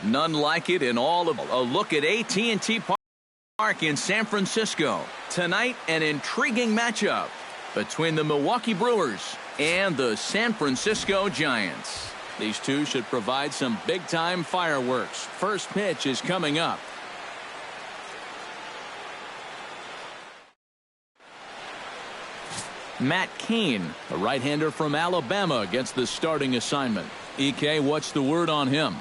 None like it in all of a look at AT&T Park in San Francisco. Tonight, an intriguing matchup between the Milwaukee Brewers and the San Francisco Giants. These two should provide some big-time fireworks. First pitch is coming up. Matt Cain, a right-hander from Alabama, gets the starting assignment. EK, what's the word on him?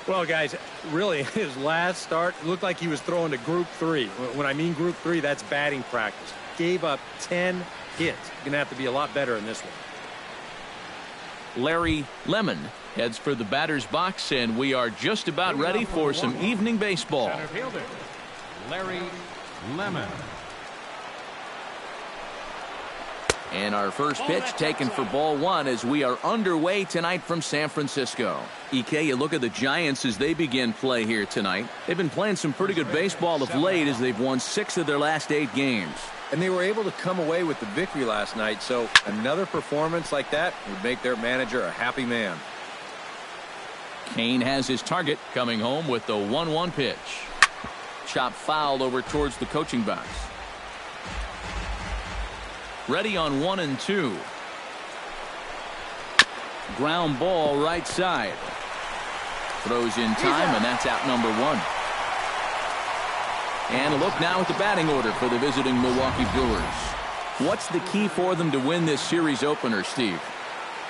Well, guys, really, his last start looked like he was throwing to Group 3. When I mean Group 3, that's batting practice. Gave up 10 hits. Going to have to be a lot better in this one. Larry Lemon heads for the batter's box, and we are just about ready for some evening baseball. Center fielder, Larry Lemon. And our first pitch taken for ball one as we are underway tonight from San Francisco. EK, you look at the Giants as they begin play here tonight. They've been playing some pretty good baseball of late as they've won 6 of their last 8 games. And they were able to come away with the victory last night, so another performance like that would make their manager a happy man. Cain has his target, coming home with the 1-1 pitch. Chop foul over towards the coaching box. Ready on 1 and 2. Ground ball right side. Throws in time, and that's out number 1. And a look now at the batting order for the visiting Milwaukee Brewers. What's the key for them to win this series opener, Steve?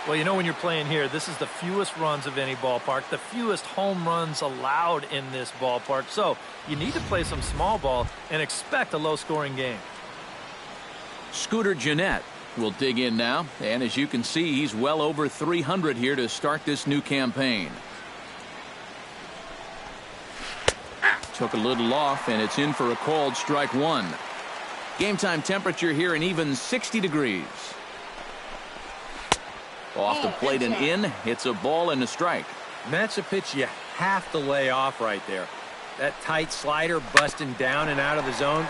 Well, you know, when you're playing here, this is the fewest runs of any ballpark, the fewest home runs allowed in this ballpark. So you need to play some small ball and expect a low-scoring game. Scooter Gennett will dig in now, and as you can see, he's well over 300 here to start this new campaign. Took a little off, and it's in for a called strike 1. Game time temperature here an even 60 degrees. Off the plate and in. It's a ball and a strike. And that's a pitch you have to lay off right there. That tight slider busting down and out of the zone.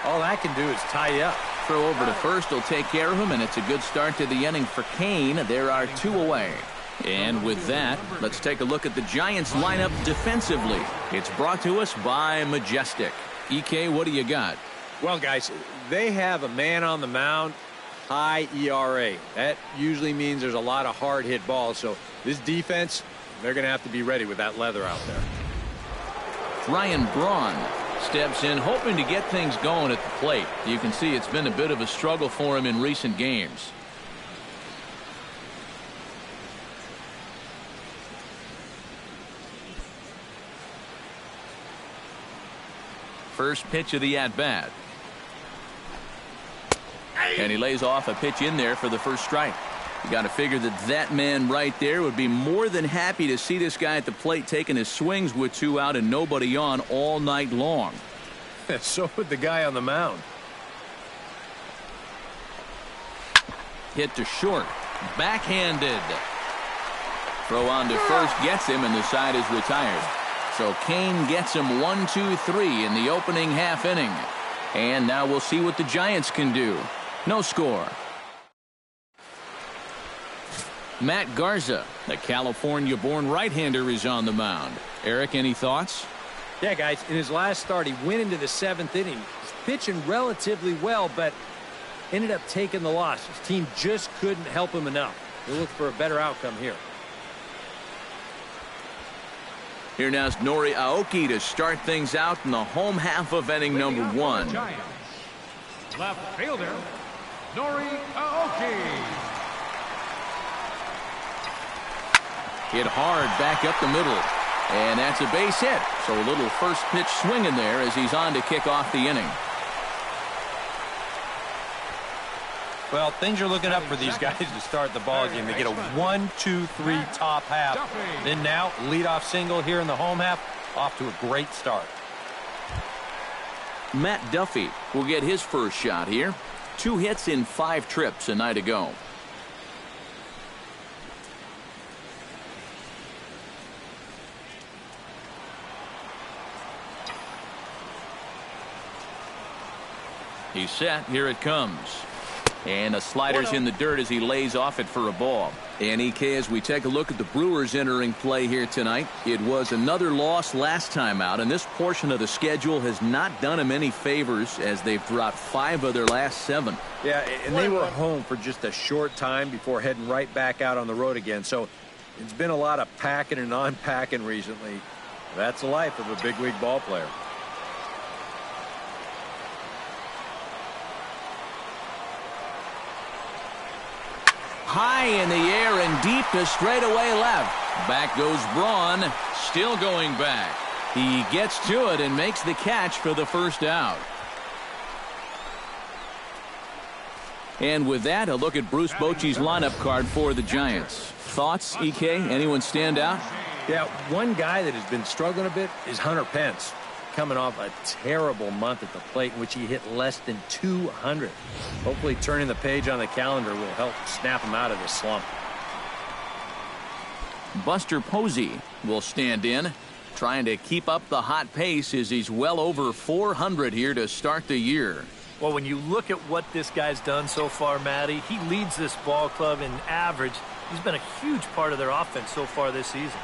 All that can do is tie you up. Throw over to first will take care of him, and it's a good start to the inning for Cain. There are 2 away. And with that, let's take a look at the Giants lineup defensively. It's brought to us by Majestic. EK, what do you got? Well, guys, they have a man on the mound, high ERA. That usually means there's a lot of hard hit balls. So this defense, they're going to have to be ready with that leather out there. Ryan Braun steps in hoping to get things going at the plate. You can see it's been a bit of a struggle for him in recent games. First pitch of the at-bat. And he lays off a pitch in there for the first strike. You got to figure that that man right there would be more than happy to see this guy at the plate taking his swings with 2 out and nobody on all night long. So would the guy on the mound. Hit to short. Backhanded. Throw on to first gets him, and the side is retired. So Cain gets him 1-2-3 in the opening half inning. And now we'll see what the Giants can do. No score. Matt Garza, the California-born right-hander, is on the mound. Eric, any thoughts? Yeah, guys, in his last start, he went into the 7th inning. He's pitching relatively well, but ended up taking the loss. His team just couldn't help him enough. He'll look for a better outcome here. Here now is Nori Aoki to start things out in the home half of inning number 1. Giants. Left fielder, Nori Aoki. Hit hard back up the middle. And that's a base hit. So a little first pitch swing in there as he's on to kick off the inning. Well, things are looking up for these guys to start the ball game. They get a 1-2-3 top half. Then now, leadoff single here in the home half. Off to a great start. Matt Duffy will get his first shot here. 2 hits in 5 trips a night ago. He's set. Here it comes. And the slider's in the dirt as he lays off it for a ball. And EK, as we take a look at the Brewers entering play here tonight, it was another loss last time out, and this portion of the schedule has not done them any favors as they've dropped 5 of their last 7. Yeah, and they were home for just a short time before heading right back out on the road again. So it's been a lot of packing and unpacking recently. That's the life of a big league ball player. High in the air and deep to straightaway left. Back goes Braun, still going back. He gets to it and makes the catch for the first out. And with that, a look at Bruce Bochy's lineup card for the Giants. Thoughts, EK? Anyone stand out? Yeah, one guy that has been struggling a bit is Hunter Pence, coming off a terrible month at the plate in which he hit less than 200. Hopefully turning the page on the calendar will help snap him out of this slump. Buster Posey will stand in, trying to keep up the hot pace as he's well over 400 here to start the year. Well, when you look at what this guy's done so far, Matty, he leads this ball club in average. He's been a huge part of their offense so far this season.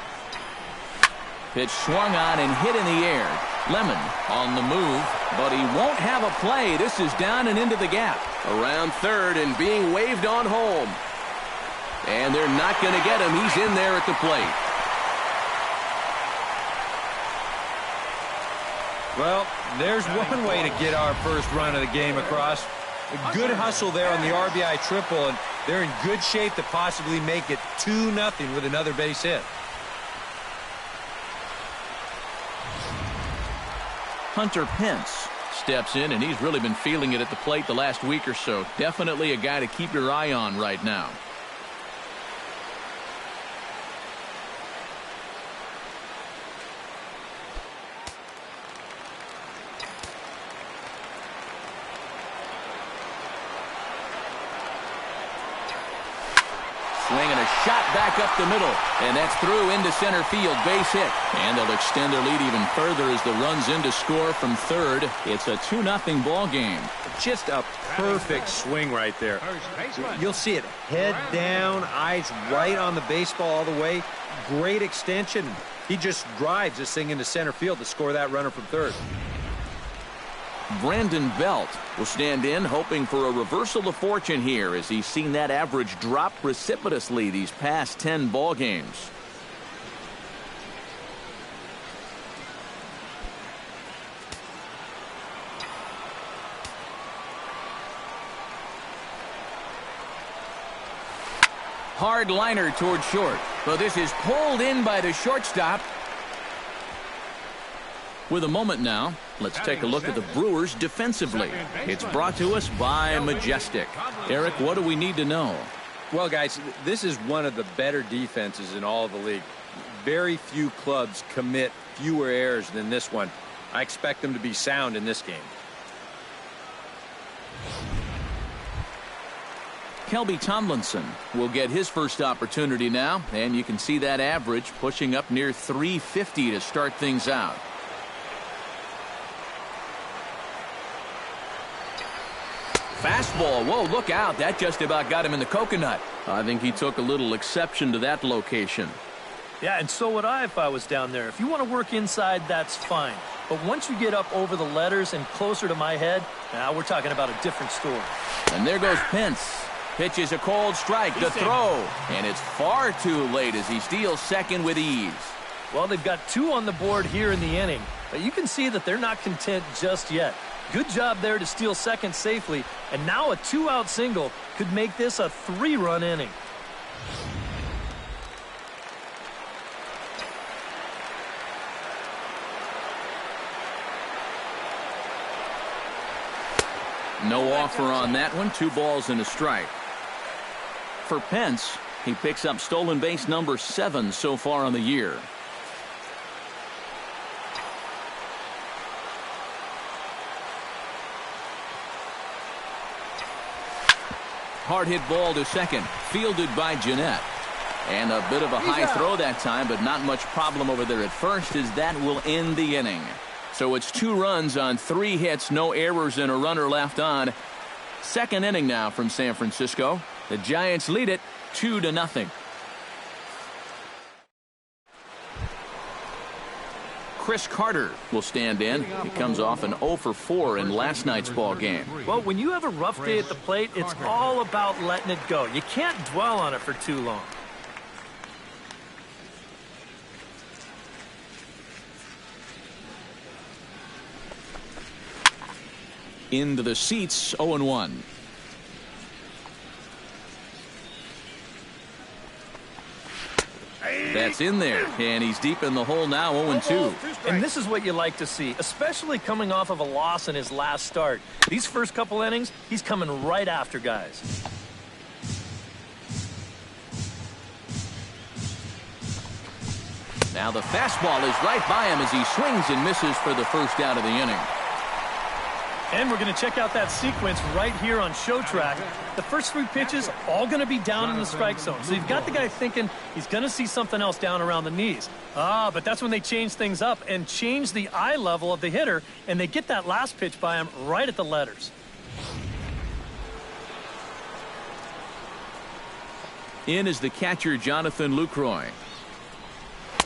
Pitch swung on and hit in the air. Lemon on the move, but he won't have a play. This is down and into the gap. Around third and being waved on home. And they're not going to get him. He's in there at the plate. Well, there's one way to get our first run of the game across. A good hustle there on the RBI triple, and they're in good shape to possibly make it 2-0 with another base hit. Hunter Pence steps in, and he's really been feeling it at the plate the last week or so. Definitely a guy to keep your eye on right now. Swinging a shot back up the middle, and that's through into center field, base hit. And they'll extend their lead even further as the run's in to score from third. It's a 2-0 ball game. Just a perfect swing right there. You'll see it head down, eyes right on the baseball all the way. Great extension. He just drives this thing into center field to score that runner from third. Brandon Belt will stand in, hoping for a reversal of fortune here as he's seen that average drop precipitously these past 10 ball games. Hard liner toward short, but this is pulled in by the shortstop. With a moment now, let's take a look at the Brewers defensively. It's brought to us by Majestic. Eric, what do we need to know? Well, guys, this is one of the better defenses in all of the league. Very few clubs commit fewer errors than this one. I expect them to be sound in this game. Kelby Tomlinson will get his first opportunity now, and you can see that average pushing up near 350 to start things out. Fastball. Whoa, look out. That just about got him in the coconut. I think he took a little exception to that location. Yeah, and so would I if I was down there. If you want to work inside, that's fine. But once you get up over the letters and closer to my head, now we're talking about a different story. And there goes Pence. Pitches a cold strike to throw. And it's far too late as he steals second with ease. Well, they've got 2 on the board here in the inning. But you can see that they're not content just yet. Good job there to steal second safely, and now a 2-out single could make this a 3-run inning. No offer on that one. 2 balls and a strike. For Pence, he picks up stolen base number 7 so far on the year. Hard hit ball to second, fielded by Jeanette. And a bit of a high throw that time, but not much problem over there at first, as that will end the inning. So it's 2 runs on 3 hits, no errors, and a runner left on. Second inning now from San Francisco. The Giants lead it 2-0. Chris Carter will stand in. He comes off an 0 for 4 in last night's ball game. Well, when you have a rough day at the plate, it's all about letting it go. You can't dwell on it for too long. Into the seats, 0-1. That's in there, and he's deep in the hole now, 0-2. And this is what you like to see, especially coming off of a loss in his last start. These first couple innings, he's coming right after guys. Now the fastball is right by him as he swings and misses for the first out of the inning. And we're going to check out that sequence right here on Show Track. The first 3 pitches all going to be down in the strike zone. So you've got the guy thinking he's going to see something else down around the knees. But that's when they change things up and change the eye level of the hitter, and they get that last pitch by him right at the letters. In is the catcher, Jonathan Lucroy.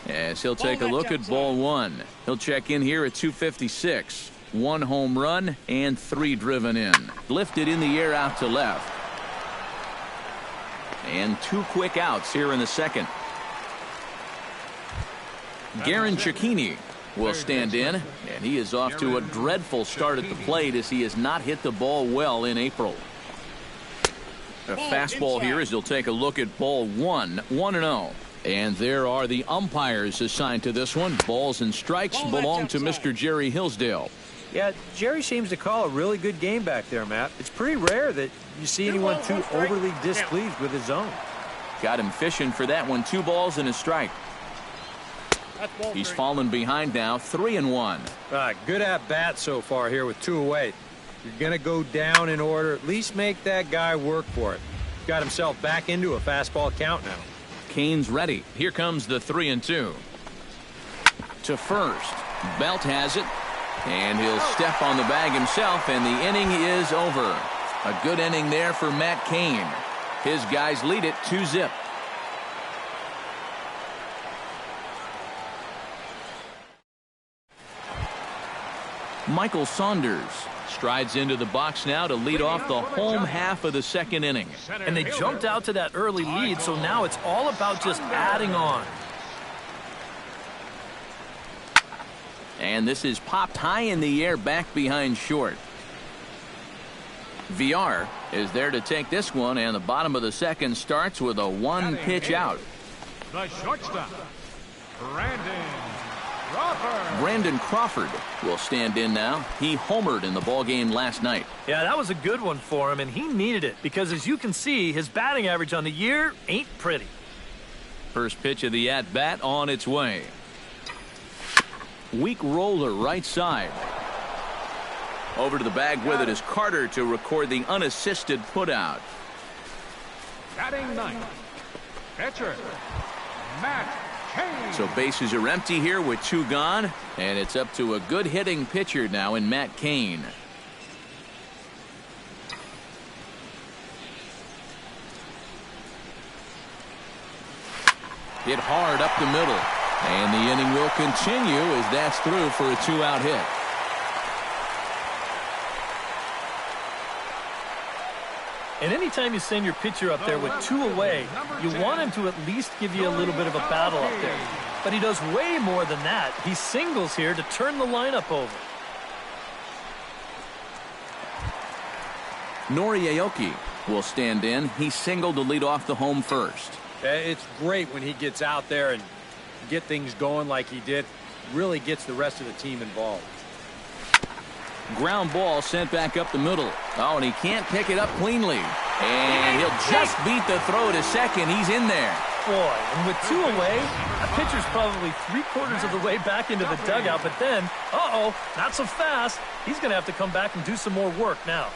As he'll take a look at ball 1. He'll check in here at 256. 1 home run and 3 driven in. Lifted in the air out to left. And 2 quick outs here in the second. Garen Cecchini will stand in, and he is off to a dreadful start at the plate as he has not hit the ball well in April. A fastball here as he'll take a look at ball 1, 1-0. And there are the umpires assigned to this one. Balls and strikes belong to Mr. Jerry Hillsdale. Yeah, Jerry seems to call a really good game back there, Matt. It's pretty rare that you see anyone too overly displeased with his zone. Got him fishing for that one. 2 balls and a strike. He's fallen behind now, 3-1. Good at bat so far here with 2 away. You're going to go down in order. At least make that guy work for it. Got himself back into a fastball count now. Kane's ready. Here comes the 3-2. To first. Belt has it. And he'll step on the bag himself, and the inning is over. A good inning there for Matt Cain. His guys lead it 2-0. Michael Saunders strides into the box now to lead off the home half of the second inning. And they jumped out to that early lead, so now it's all about just adding on. And this is popped high in the air back behind short. VR is there to take this one, and the bottom of the second starts with a 1-pitch out. The shortstop, Brandon Crawford will stand in now. He homered in the ballgame last night. Yeah, that was a good one for him, and he needed it because, as you can see, his batting average on the year ain't pretty. First pitch of the at-bat on its way. Weak roller right side. Over to the bag with it is Carter to record the unassisted putout. batting ninth, pitcher, Matt Cain. So bases are empty here with 2 gone, and it's up to a good hitting pitcher now in Matt Cain. Hit hard up the middle. And the inning will continue as that's through for a 2-out hit. And anytime you send your pitcher up there with 2 away, you want him to at least give you a little bit of a battle up there. But he does way more than that. He singles here to turn the lineup over. Nori Aoki will stand in. He singled to lead off the home first. It's great when he gets out there and get things going like he did. Really gets the rest of the team involved. Ground ball sent back up the middle. Oh, and he can't pick it up cleanly. And he'll just beat the throw to second. He's in there. Boy, and with 2 away, that pitcher's probably 3/4 of the way back into the dugout. But then, not so fast. He's going to have to come back and do some more work now.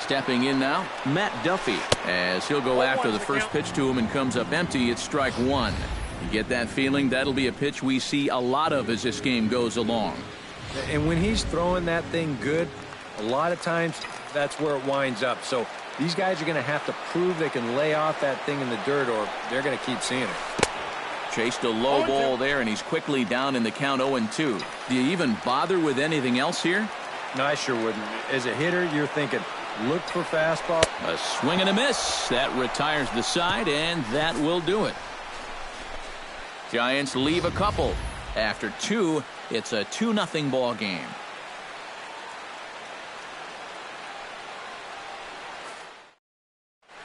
Stepping in now, Matt Duffy, as he'll go after the first pitch to him and comes up empty. It's strike one. You get that feeling that'll be a pitch we see a lot of as this game goes along. And when he's throwing that thing good, a lot of times that's where it winds up. So these guys are going to have to prove they can lay off that thing in the dirt, or they're going to keep seeing it. Chased a low ball there, and he's quickly down in the count 0-2. Do you even bother with anything else here? No, I sure wouldn't. As a hitter, you're thinking, look for fastball. A swing and a miss. That retires the side, and that will do it. Giants leave a couple. After two, it's a 2-0 ball game.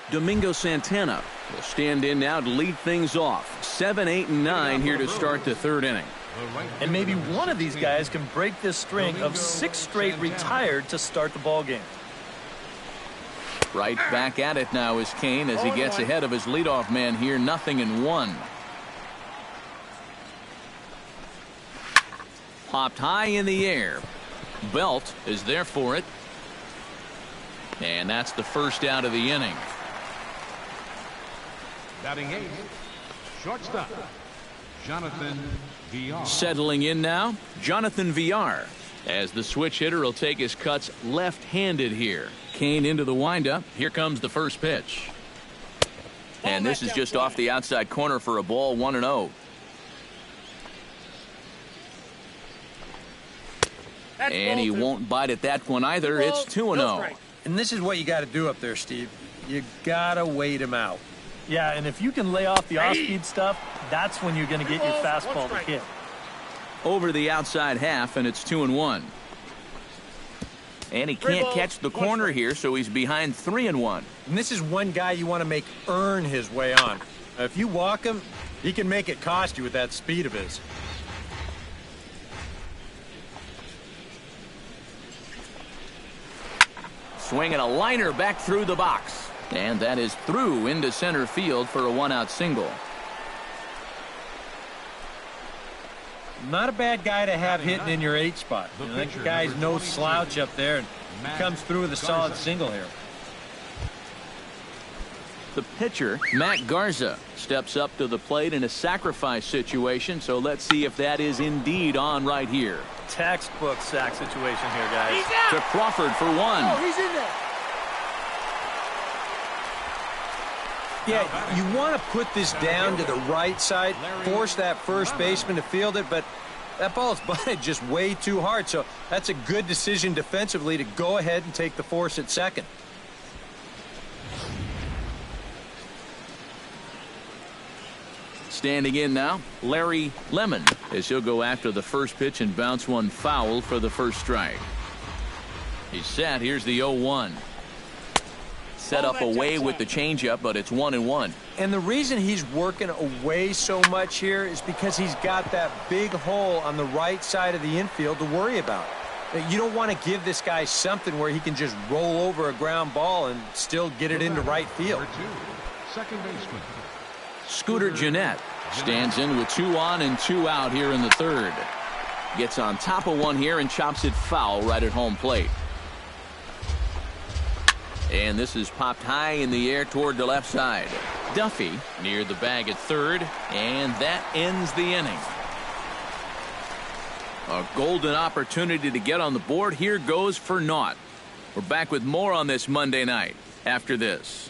Domingo Santana will stand in now to lead things off. 7, 8, and 9 here to start the third inning. And maybe one of these guys can break this string of 6 straight retired to start the ball game. Right back at it now is Kane as he gets ahead of his leadoff man here. 0-1. Popped high in the air. Belt is there for it. And that's the first out of the inning. Batting 8, shortstop, Jonathan VR. Settling in now, Jonathan VR, as the switch hitter will take his cuts left-handed here. Kane into the windup. Here comes the first pitch. And this is just off the outside corner for a ball. 1-0. And he won't bite at that one either. It's 2-0. And this is what you got to do up there, Steve. You got to wait him out. Yeah, and if you can lay off the off-speed stuff, that's when you're going to get your fastball to hit. Over the outside half, and it's 2-1. And he can't catch the corner here, so he's behind 3-1. And this is one guy you want to make earn his way on. If you walk him, he can make it cost you with that speed of his. Swinging a liner back through the box. And that is through into center field for a 1-out single. Not a bad guy to have hitting in your 8 spot. You know, that guy's no slouch up there, and he comes through with a solid single here. The pitcher, Matt Garza, steps up to the plate in a sacrifice situation, so let's see if that is indeed on right here. Textbook sack situation here, guys. To Crawford for 1. Oh, he's in there. Yeah, you want to put this down to the right side, force that first baseman to field it, but that ball's butted just way too hard, so that's a good decision defensively to go ahead and take the force at second. Standing in now, Larry Lemon, as he'll go after the first pitch and bounce one foul for the first strike. He's set. Here's the 0-1. Set up away with the changeup, but it's 1-1. And the reason he's working away so much here is because he's got that big hole on the right side of the infield to worry about. You don't want to give this guy something where he can just roll over a ground ball and still get it into right field. Second baseman, Scooter Gennett stands in with 2 on and 2 out here in the third. Gets on top of one here and chops it foul right at home plate. And this is popped high in the air toward the left side. Duffy near the bag at third, and that ends the inning. A golden opportunity to get on the board here goes for naught. We're back with more on this Monday night after this.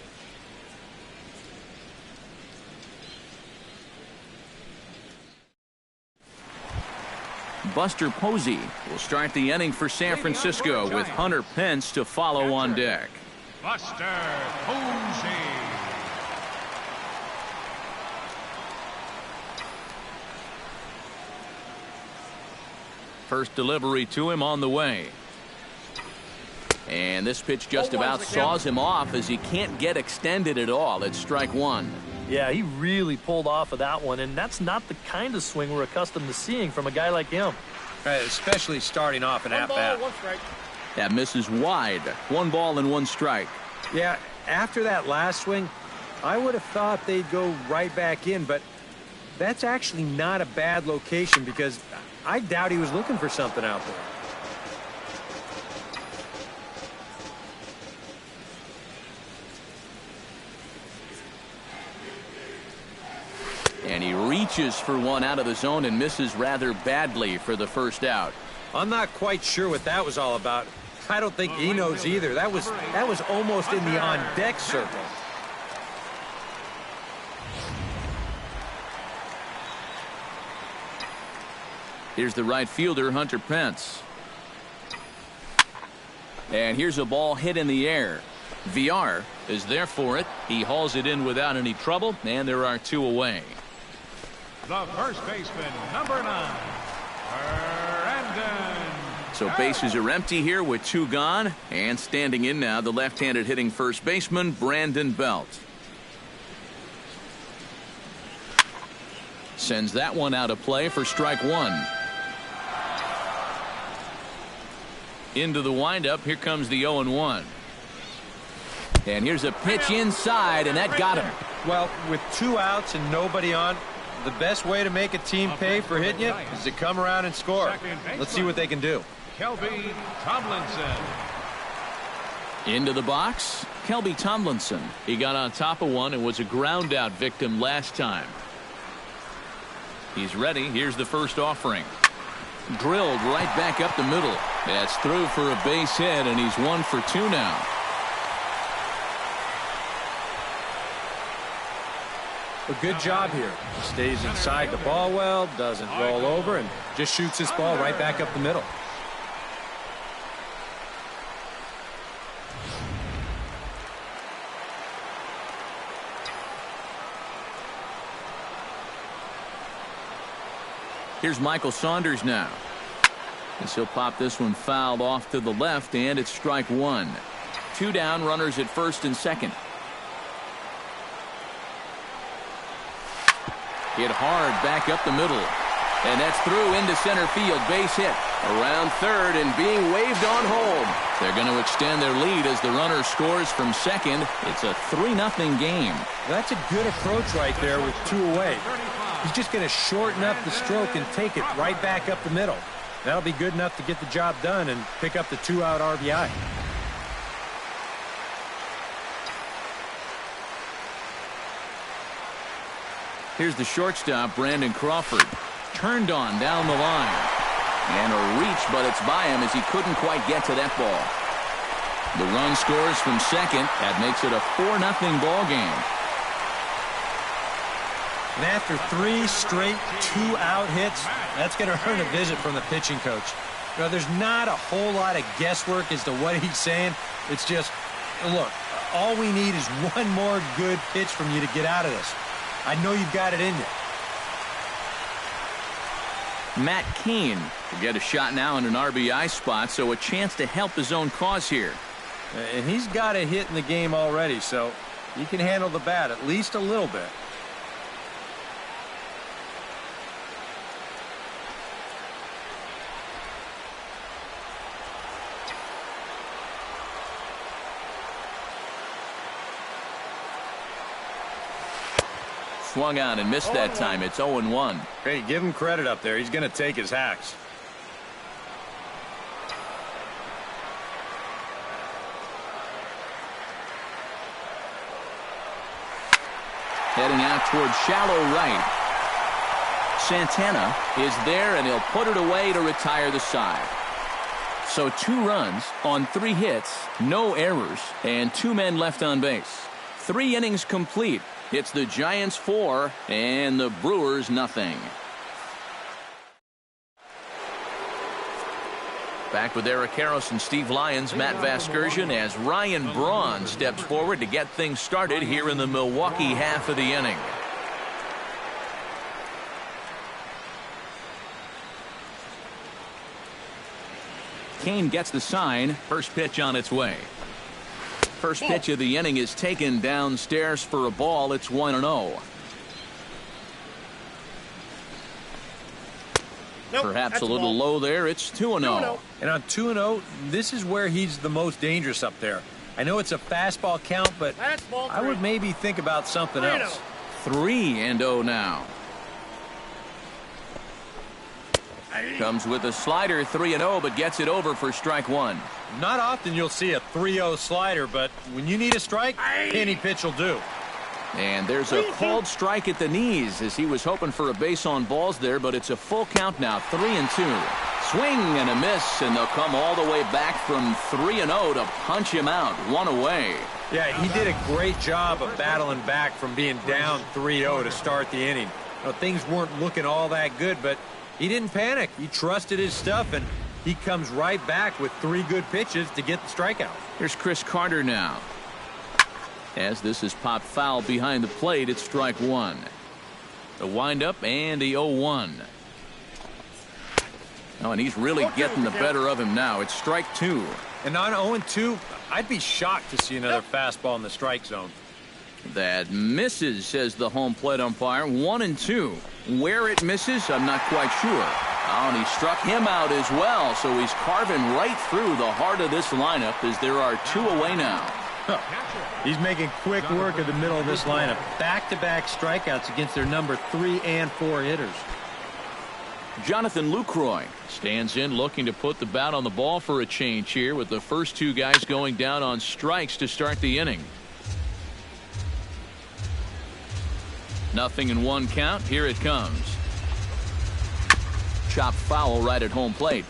Buster Posey will start the inning for San Francisco with Hunter Pence to follow on deck. Buster Posey. First delivery to him on the way. And this pitch just about saws him off as he can't get extended at all. It's strike 1. Yeah, he really pulled off of that one, and that's not the kind of swing we're accustomed to seeing from a guy like him. Right, especially starting off an at-bat. That misses wide. 1 ball and 1 strike. Yeah, after that last swing, I would have thought they'd go right back in, but that's actually not a bad location because I doubt he was looking for something out there. reaches for one out of the zone and misses rather badly for the first out. I'm not quite sure what that was all about. I don't think he knows either. That was almost in the on-deck circle. Here's the right fielder, Hunter Pence. And here's a ball hit in the air. VR is there for it. He hauls it in without any trouble, and there are two away. The first baseman, number 9, Brandon. So bases are empty here with two gone, and standing in now, the left-handed hitting first baseman, Brandon Belt. Sends that one out of play for strike one. Into the windup, here comes the 0-1. And here's a pitch inside, and that got him. Well, with 2 outs and nobody on, the best way to make a team pay for hitting you is to come around and score. Let's see what they can do. Kelby Tomlinson. Into the box, Kelby Tomlinson. He got on top of one and was a ground out victim last time. He's ready. Here's the first offering. Drilled right back up the middle. That's through for a base hit, and he's 1 for 2 now. A good job here. Stays inside the ball well, doesn't roll over, and just shoots this ball right back up the middle. Here's Michael Saunders now. As he'll pop this one fouled off to the left, and it's strike one. 2 down, runners at first and second. Hit hard back up the middle. And that's through into center field. Base hit. Around third and being waved on home. They're going to extend their lead as the runner scores from second. It's a 3-0 game. That's a good approach right there with 2 away. He's just going to shorten up the stroke and take it right back up the middle. That'll be good enough to get the job done and pick up the 2-out RBI. Here's the shortstop, Brandon Crawford. Turned on down the line. And a reach, but it's by him as he couldn't quite get to that ball. The run scores from second. That makes it a 4-0 ball game. And after 3 straight 2-out hits, that's going to earn a visit from the pitching coach. You know, there's not a whole lot of guesswork as to what he's saying. It's just, look, all we need is one more good pitch from you to get out of this. I know you've got it in you. Matt Cain will get a shot now in an RBI spot, so a chance to help his own cause here. And he's got a hit in the game already, so he can handle the bat at least a little bit. Swung on and missed that time. It's 0-1. Hey, give him credit up there. He's going to take his hacks. Heading out towards shallow right. Santana is there, and he'll put it away to retire the side. So 2 runs on 3 hits, no errors, and 2 men left on base. 3 innings complete. It's the Giants 4 and the Brewers nothing. Back with Eric Harris and Steve Lyons, Matt Vasgersian, as Ryan Braun steps forward to get things started here in the Milwaukee half of the inning. Cain gets the sign. First pitch on its way. First pitch of the inning is taken downstairs for a ball. It's 1-0. Perhaps a little low there. It's 2-0. And on 2-0, this is where he's the most dangerous up there. I know it's a fastball count, but I would maybe think about something else. 3-0 now. Comes with a slider, 3-0, but gets it over for strike one. Not often you'll see a 3-0 slider, but when you need a strike, any pitch will do. And there's a called strike at the knees as he was hoping for a base on balls there, but it's a full count now, 3-2. Swing and a miss, and they'll come all the way back from 3-0 to punch him out, one away. Yeah, he did a great job of battling back from being down 3-0 to start the inning. Things weren't looking all that good, but he didn't panic. He trusted his stuff, and he comes right back with 3 good pitches to get the strikeout. Here's Chris Carter now. As this is popped foul behind the plate, it's strike 1. The windup and the 0-1. Oh, and he's really getting the better of him now. It's strike 2. And on 0-2, I'd be shocked to see another fastball in the strike zone. That misses, says the home plate umpire. 1-2. Where it misses, I'm not quite sure. Oh, and he struck him out as well, so he's carving right through the heart of this lineup as there are 2 away now. He's making quick work of the middle of this lineup. Back-to-back strikeouts against their number 3 and 4 hitters. Jonathan Lucroy stands in looking to put the bat on the ball for a change here with the first 2 guys going down on strikes to start the inning. 0-1 count. Here it comes. Chopped foul right at home plate.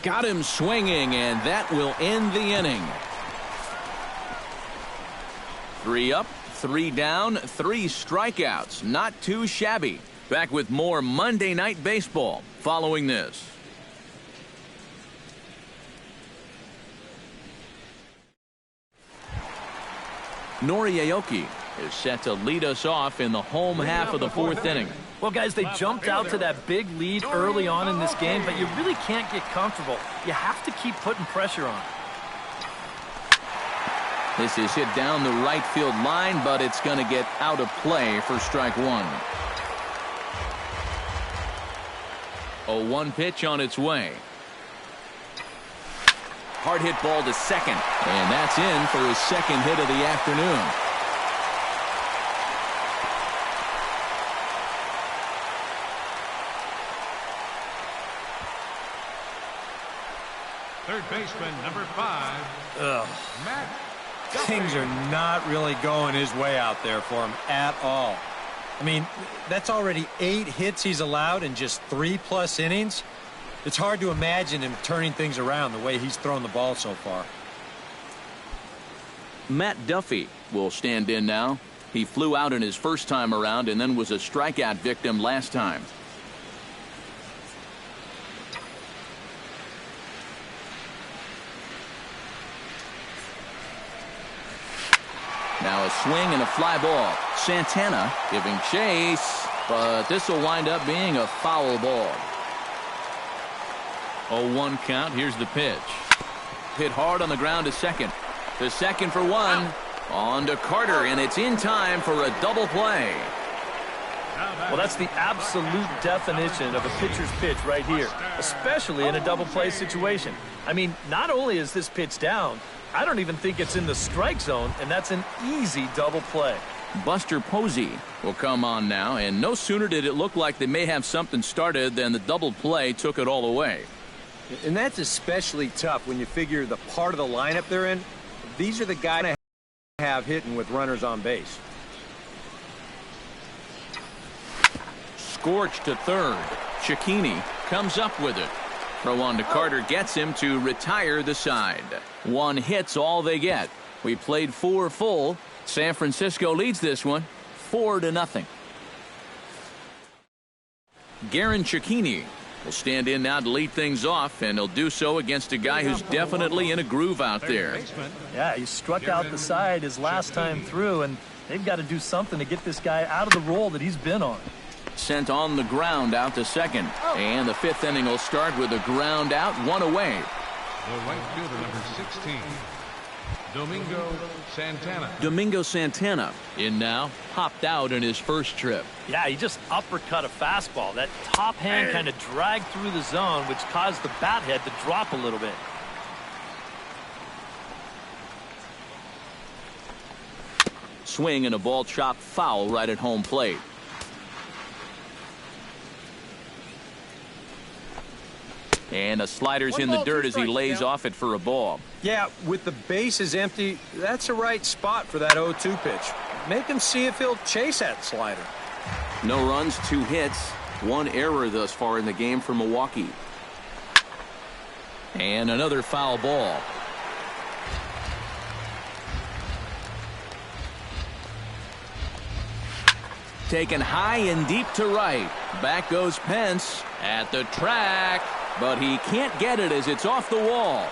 Got him swinging, and that will end the inning. 3 up, 3 down, 3 strikeouts. Not too shabby. Back with more Monday Night Baseball following this. Nori Aoki is set to lead us off in the home half of the 4th inning. Well, guys, they jumped out to that big lead early on in this game, but you really can't get comfortable. You have to keep putting pressure on. This is hit down the right field line, but it's going to get out of play for strike 1. 0-1 pitch on its way. Hard hit ball to second, and that's in for his 2nd hit of the afternoon. Third baseman, number 5. Matt. Things are not really going his way out there for him at all. I mean, that's already 8 hits he's allowed in just 3+ innings. It's hard to imagine him turning things around the way he's thrown the ball so far. Matt Duffy will stand in now. He flew out in his first time around and then was a strikeout victim last time. Now a swing and a fly ball. Santana giving chase, but this will wind up being a foul ball. 0-1 count. Here's the pitch. Hit hard on the ground to second. To second for 1. On to Carter, and it's in time for a double play. Well, that's the absolute definition of a pitcher's pitch right here, especially in a double play situation. I mean, not only is this pitch down, I don't even think it's in the strike zone, and that's an easy double play. Buster Posey will come on now, and no sooner did it look like they may have something started than the double play took it all away. And that's especially tough when you figure the part of the lineup they're in. These are the guys to have hitting with runners on base. Scorched to third. Cicchini comes up with it. Throw on to Carter gets him to retire the side. 1 hit's all they get. We played 4 full. San Francisco leads this one 4-0. Garen Cicchini will stand in now to lead things off, and he'll do so against a guy who's definitely in a groove out there. Yeah, he struck out the side his last time through, and they've got to do something to get this guy out of the role that he's been on. Sent on the ground out to second, and the 5th inning will start with a ground out, 1 away. The right fielder, number 16, Domingo Santana in now, popped out in his first trip. Yeah, he just uppercut a fastball. That top hand kind of dragged through the zone, which caused the bat head to drop a little bit. Swing and a ball chopped foul right at home plate. And a slider's in the dirt as he lays off it for a ball. Yeah, with the bases empty, that's the right spot for that 0-2 pitch. Make him see if he'll chase that slider. No runs, 2 hits, 1 error thus far in the game for Milwaukee. And another foul ball. Taken high and deep to right. Back goes Pence at the track, but he can't get it as it's off the wall.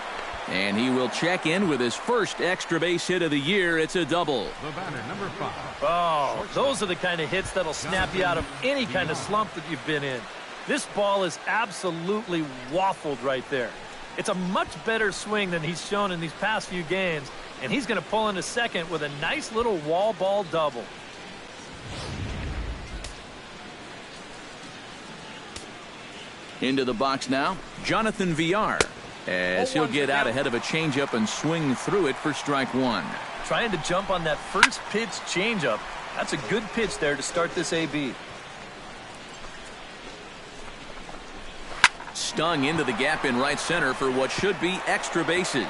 And he will check in with his first extra base hit of the year. It's a double. The batter, number 5. Oh, those are the kind of hits that'll snap you out of any kind of slump that you've been in. This ball is absolutely waffled right there. It's a much better swing than he's shown in these past few games, and he's going to pull into second with a nice little wall ball double. Into the box now, Jonathan VR, as he'll get out ahead of a changeup and swing through it for strike 1. Trying to jump on that first pitch changeup. That's a good pitch there to start this AB. Stung into the gap in right center for what should be extra bases.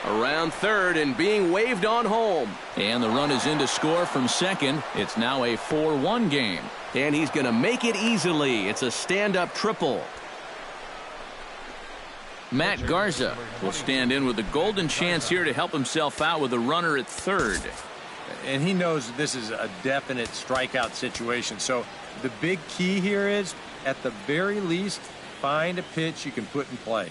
Around third and being waved on home. And the run is in to score from second. It's now a 4-1 game. And he's going to make it easily. It's a stand-up triple. Matt Garza will stand in with a golden chance here to help himself out with a runner at third. And he knows this is a definite strikeout situation. So the big key here is, at the very least, find a pitch you can put in play.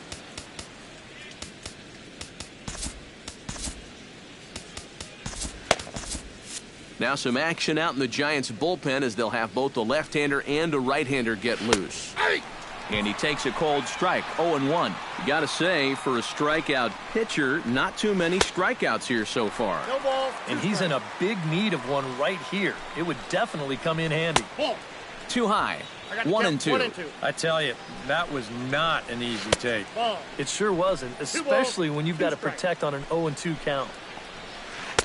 Now some action out in the Giants bullpen as they'll have both the left-hander and a right-hander get loose. And he takes a cold strike, 0-1. You got to say, for a strikeout pitcher, not too many strikeouts here so far. No ball. And he's in a big need of one right here. It would definitely come in handy. Ball. Too high. 1-2. I tell you, that was not an easy take. Ball. It sure wasn't, especially when you've got to protect on an 0-2 count.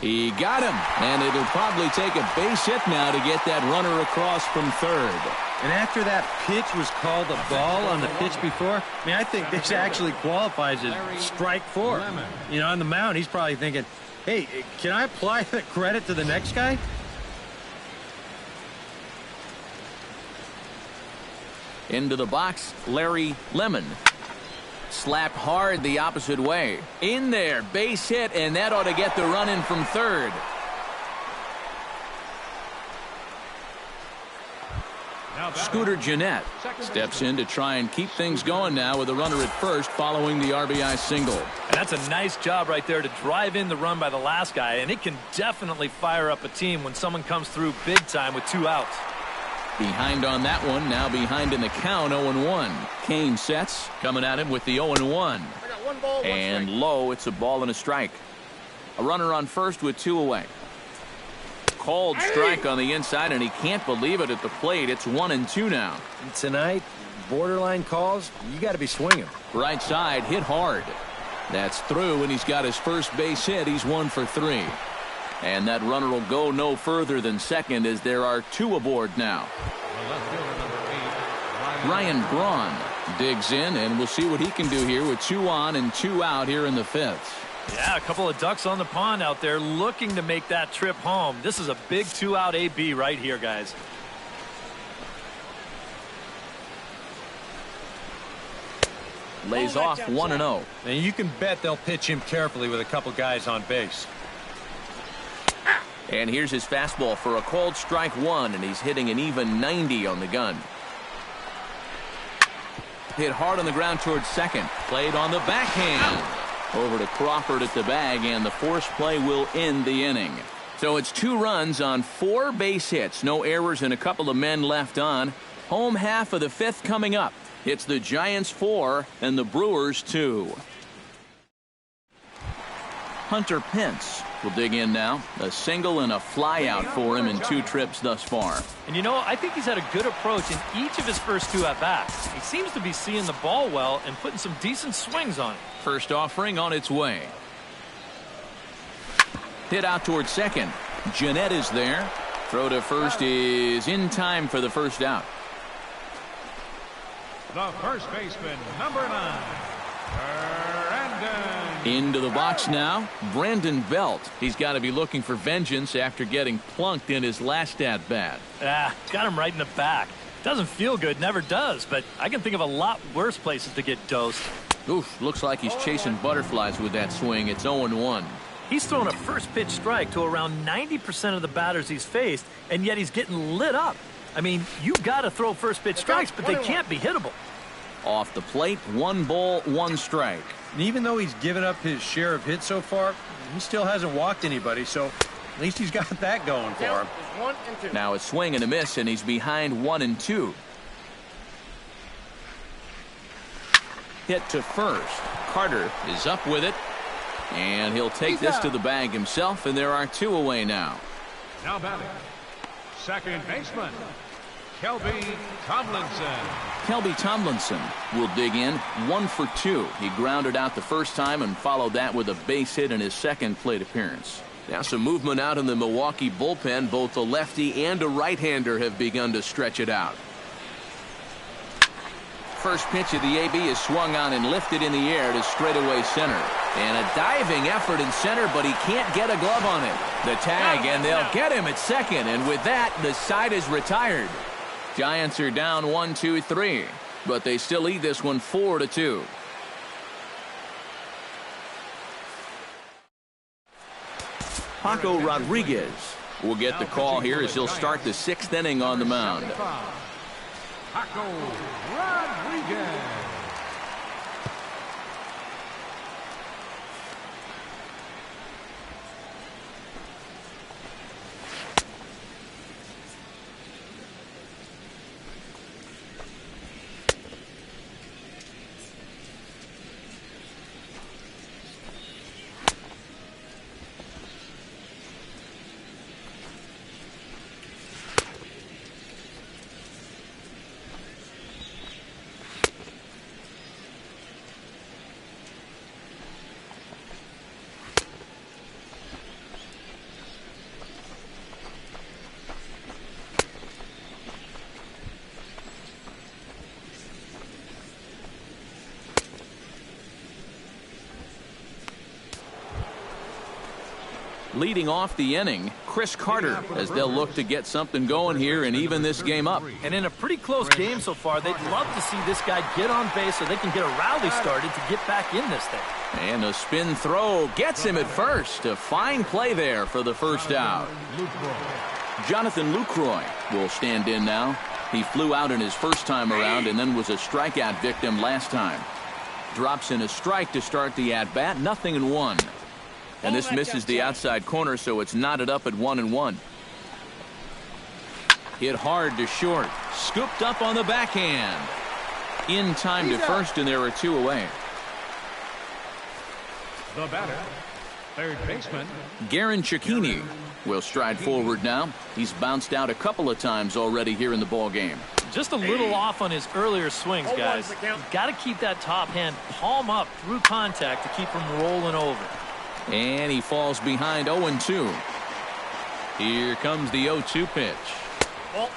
He got him, and it'll probably take a base hit now to get that runner across from third. And after that pitch was called a ball on the pitch before, I mean, I think this actually qualifies as strike 4. You know, on the mound, he's probably thinking, hey, can I apply the credit to the next guy? Into the box, Larry Lemon. Slapped hard the opposite way. In there, base hit, and that ought to get the run in from third. Scooter Gennett steps in to try and keep things going now with a runner at first following the RBI single. And that's a nice job right there to drive in the run by the last guy, and it can definitely fire up a team when someone comes through big time with 2 outs. Behind on that one, now behind in the count, 0-1. Kane sets, coming at him with the 0-1. And low, it's a ball and a strike. A runner on first with 2 away. Called strike on the inside, and he can't believe it at the plate. It's 1-2 now. And tonight, borderline calls, you got to be swinging. Right side, hit hard. That's through, and he's got his first base hit. He's 1 for 3. And that runner will go no further than second as there are 2 aboard now. Ryan Braun digs in, and we'll see what he can do here with 2 on and 2 out here in the 5th. Yeah, a couple of ducks on the pond out there looking to make that trip home. This is a big 2-out AB right here, guys. Lays off 1-0. And you can bet they'll pitch him carefully with a couple guys on base. And here's his fastball for a called strike 1, and he's hitting an even 90 on the gun. Hit hard on the ground towards second. Played on the backhand. Over to Crawford at the bag, and the force play will end the inning. So it's 2 runs on 4 base hits. No errors and a couple of men left on. Home half of the 5th coming up. It's the Giants 4 and the Brewers 2. Hunter Pence will dig in now. A single and a fly out for him in 2 trips thus far. And you know, I think he's had a good approach in each of his first 2 at-bats. He seems to be seeing the ball well and putting some decent swings on it. First offering on its way. Hit out towards second. Gennett is there. Throw to first is in time for the first out. The first baseman, number 9. Into the box now, Brandon Belt. He's got to be looking for vengeance after getting plunked in his last at-bat. Got him right in the back. Doesn't feel good, never does, but I can think of a lot worse places to get dosed. Oof, looks like he's chasing butterflies with that swing. It's 0-1. He's thrown a first pitch strike to around 90% of the batters he's faced, and yet he's getting lit up. I mean, you got to throw first pitch strikes, but they can't be hittable. Off the plate, 1 ball, 1 strike. And even though he's given up his share of hits so far, he still hasn't walked anybody, so at least he's got that going for him. Now a swing and a miss, and he's behind 1-2. Hit to first. Carter is up with it, and he'll take this to the bag himself, and there are 2 away now. Now batting, second baseman, Kelby Tomlinson. Kelby Tomlinson will dig in, 1 for 2. He grounded out the first time and followed that with a base hit in his second plate appearance. Now some movement out in the Milwaukee bullpen. Both a lefty and a right-hander have begun to stretch it out. First pitch of the AB is swung on and lifted in the air to straightaway center. And a diving effort in center, but he can't get a glove on it. The tag, and they'll get him at second. And with that, the side is retired. Giants are down 1-2-3, but they still lead this one 4-2. Paco Rodriguez will get the call here as he'll start the 6th inning on the mound. Paco Rodriguez. Leading off the inning, Chris Carter, as they'll look to get something going here and even this game up. And in a pretty close game so far, they'd love to see this guy get on base so they can get a rally started to get back in this thing. And a spin throw gets him at first. A fine play there for the first out. Jonathan Lucroy will stand in now. He flew out in his first time around and then was a strikeout victim last time. Drops in a strike to start the at-bat, 0-1. And this misses the outside corner, so it's knotted up at 1-1. Hit hard to short. Scooped up on the backhand. In time to first, and there are 2 away. The batter, third baseman, Garen Cecchini will stride forward now. He's bounced out a couple of times already here in the ball game. Just a little off on his earlier swings, guys. Got to keep that top hand palm up through contact to keep him rolling over. And he falls behind 0-2. Here comes the 0-2 pitch.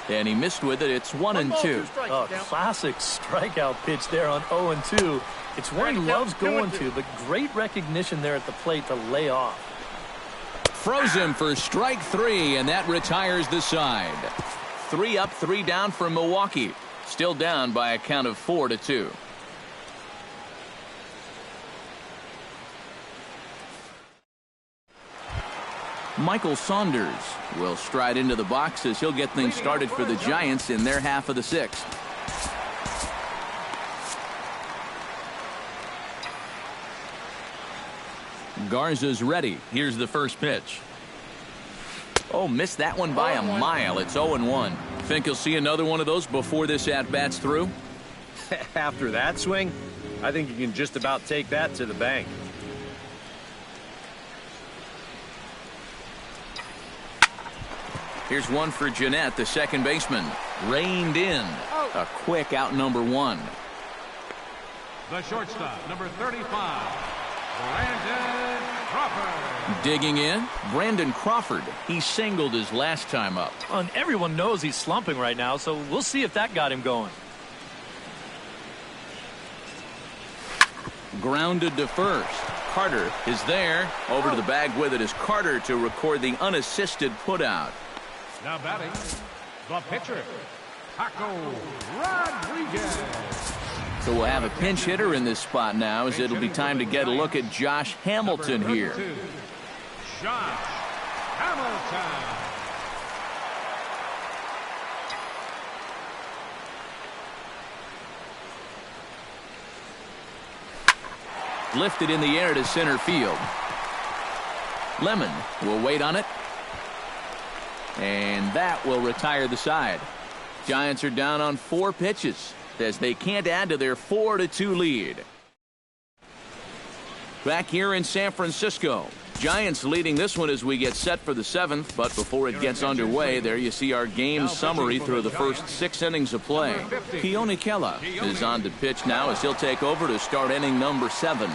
And he missed with it. It's 1-2. Oh, classic strikeout pitch there on 0-2. It's one he loves going to, but great recognition there at the plate to lay off. Froze him for strike 3, and that retires the side. 3 up, 3 down for Milwaukee. Still down by a count of 4-2. Michael Saunders will stride into the box as he'll get things started for the Giants in their half of the 6th. Garza's ready. Here's the first pitch. Oh, missed that one by a mile. It's 0-1. Think he'll see another one of those before this at-bat's through? After that swing, I think you can just about take that to the bank. Here's one for Jeanette, the second baseman. Reined in. A quick out number 1. the shortstop, number 35, Brandon Crawford. Digging in, Brandon Crawford. He singled his last time up. And everyone knows he's slumping right now, so we'll see if that got him going. grounded to first. Carter is there. Over to the bag with it is Carter to record the unassisted putout. Now batting, the pitcher, Paco Rodriguez. So we'll have a pinch hitter in this spot now, as it'll be time to get a look at Josh Hamilton here. Josh Hamilton. Lifted in the air to center field. Lemon will wait on it. And that will retire the side. Giants are down on 4 pitches as they can't add to their 4-2 lead. Back here in San Francisco, Giants leading this one as we get set for the 7th, but before it gets underway, there you see our game summary through the first 6 innings of play. Keone Kela is on to pitch now as he'll take over to start inning number 7.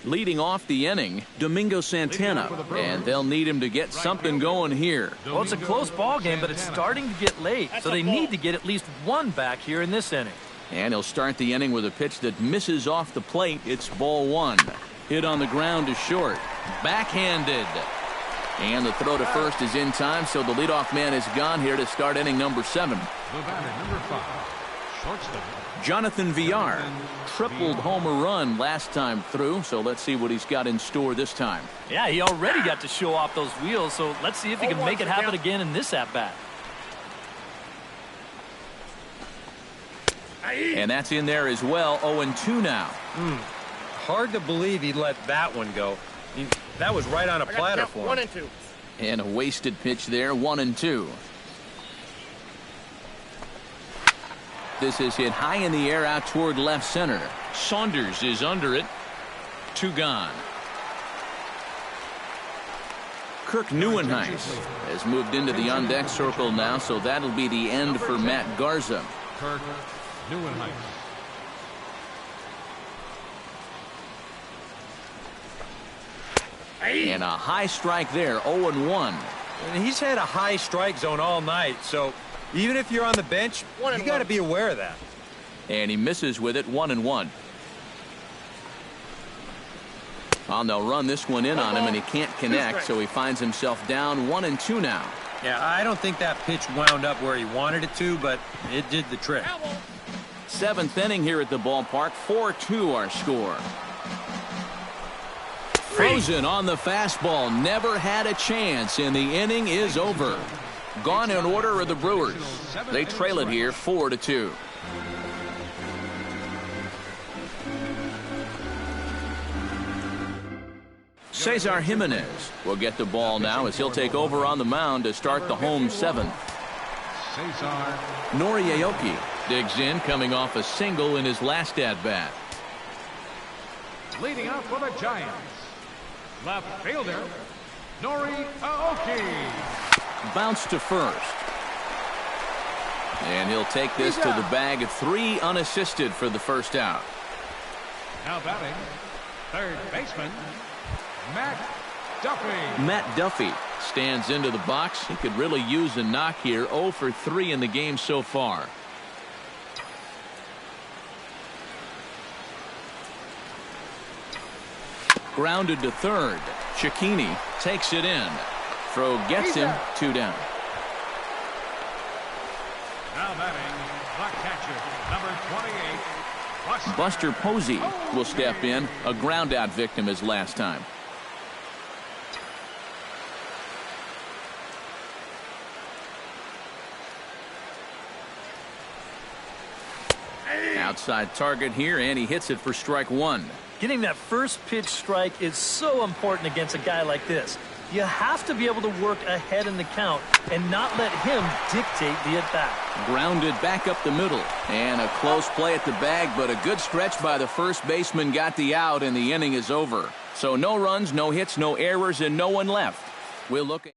Leading off the inning, Domingo Santana, and they'll need him to get something going here. Well, it's a close ball game, but it's starting to get late, so they need to get at least one back here in this inning. And he'll start the inning with a pitch that misses off the plate. It's ball 1. Hit on the ground to short. Backhanded. And the throw to first is in time, so the leadoff man is gone here to start inning number 7. The batter, number 5, shortstop. Jonathan Villar tripled homer run last time through, so let's see what he's got in store this time. Yeah, he already got to show off those wheels, so let's see if he can make it happen again in this at-bat. And that's in there as well. 0-2 now. Hard to believe he let that one go. That was right on a platter for him. 1 and 2. And a wasted pitch there. 1-2. This is hit high in the air out toward left center. Saunders is under it. 2 gone. Kirk Neuenhuis has moved into the on-deck circle now, so that'll be the end for Matt Garza. Kirk Neuenhuis. And a high strike there. 0-1. And he's had a high strike zone all night, so even if you're on the bench, you got to be aware of that. And he misses with it. 1-1. And they'll run this one in on him, and he can't connect, so he finds himself down 1-2 now. Yeah, I don't think that pitch wound up where he wanted it to, but it did the trick. 7th inning here at the ballpark. 4-2 our score. Frozen on the fastball. Never had a chance, and the inning is over. Gone in order are the Brewers. They trail it here 4-2. Cesar Jimenez will get the ball now as he'll take over on the mound to start the home seventh. Nori Aoki digs in, coming off a single in his last at-bat. Leading off for the Giants, left fielder, Nori Aoki. Bounce to first. And he'll take this to the bag of 3 unassisted for the first out. Now batting, third baseman, Matt Duffy. Matt Duffy stands into the box. He could really use a knock here. 0 for 3 in the game so far. Grounded to third. Cicchini takes it in. Throw gets him. 2 down. Now batting, the catcher, number 28, Buster Posey will step in. A ground out victim his last time. Outside target here, and he hits it for strike 1. Getting that first pitch strike is so important against a guy like this. You have to be able to work ahead in the count and not let him dictate the at-bat. Grounded back up the middle, and a close play at the bag, but a good stretch by the first baseman got the out, and the inning is over. So no runs, no hits, no errors, and no one left. We'll look at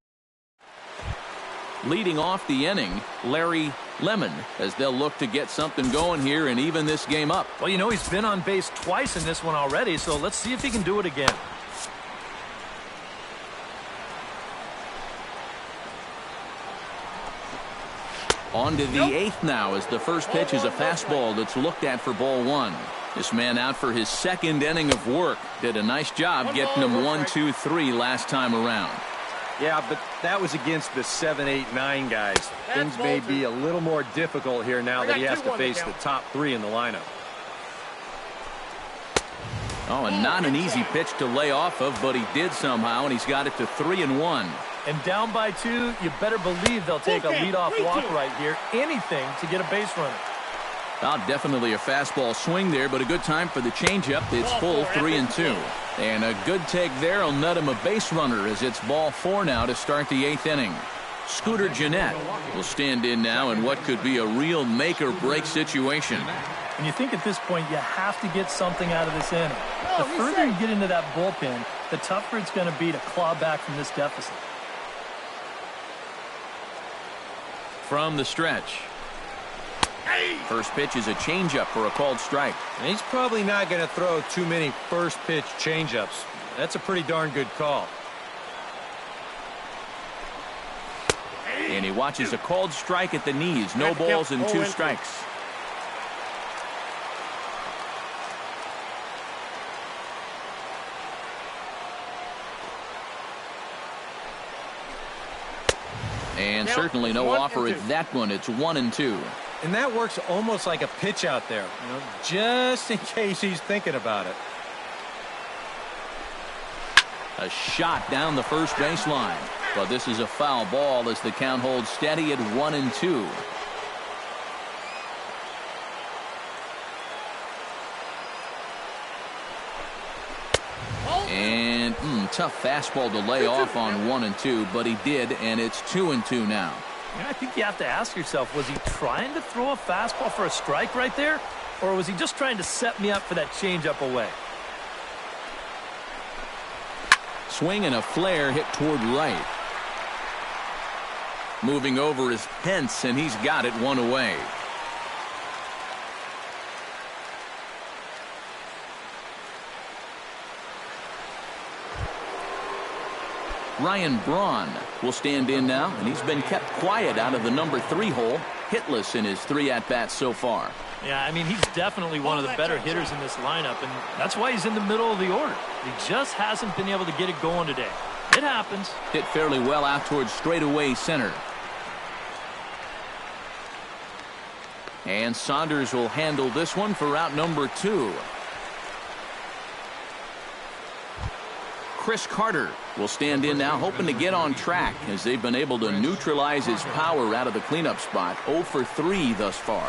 leading off the inning, Larry Lemon, as they'll look to get something going here and even this game up. Well, you know, he's been on base twice in this one already, so let's see if he can do it again. On to the 8th now, as the first pitch is a fastball that's looked at for ball 1. This man out for his second inning of work. Did a nice job getting him 1, 2, 3 last time around. Yeah, but that was against the 7, 8, 9 guys. Things may be a little more difficult here now that he has to face the top 3 in the lineup. Oh, and not an easy pitch to lay off of, but he did somehow, and he's got it to 3-1. And down by 2, you better believe they'll take a leadoff walk right here. Anything to get a base runner. Oh, definitely a fastball swing there, but a good time for the changeup. It's full 3-2. And a good take there will net him a base runner, as it's ball 4 now to start the 8th inning. Scooter Gennett will stand in now in what could be a real make-or-break situation. And you think at this point you have to get something out of this inning. The further you get into that bullpen, the tougher it's going to be to claw back from this deficit. From the stretch. First pitch is a changeup for a called strike. And he's probably not going to throw too many first pitch changeups. That's a pretty darn good call. And he watches a called strike at the knees. No balls and 2 strikes. And certainly no offer at that one. It's 1-2. And that works almost like a pitch out there, you know, just in case he's thinking about it. A shot down the first baseline. But this is a foul ball as the count holds steady at 1-2. And tough fastball to lay off on 1-2, but he did, and it's 2-2 now. Yeah, I think you have to ask yourself, was he trying to throw a fastball for a strike right there? Or was he just trying to set me up for that changeup away? Swing and a flare hit toward right. Moving over is Pence, and he's got it 1 away. Ryan Braun will stand in now, and he's been kept quiet out of the number 3 hole, hitless in his 3 at-bats so far. Yeah, I mean, he's definitely one of the better hitters in this lineup, and that's why he's in the middle of the order. He just hasn't been able to get it going today. It happens. Hit fairly well out towards straightaway center. And Saunders will handle this one for out number 2. Chris Carter will stand in now, hoping to get on track as they've been able to neutralize his power out of the cleanup spot. 0 for 3 thus far.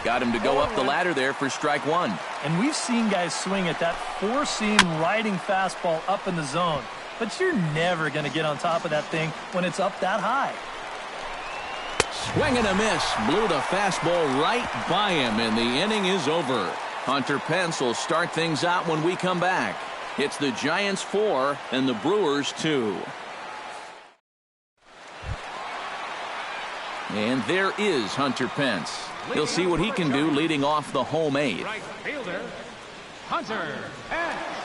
Got him to go up the ladder there for strike one. And we've seen guys swing at that four-seam riding fastball up in the zone. But you're never going to get on top of that thing when it's up that high. Swing and a miss. Blew the fastball right by him, and the inning is over. Hunter Pence will start things out when we come back. It's the Giants 4 and the Brewers 2. And there is Hunter Pence. He'll see what he can do leading off the home 8th. Right fielder, Hunter Pence.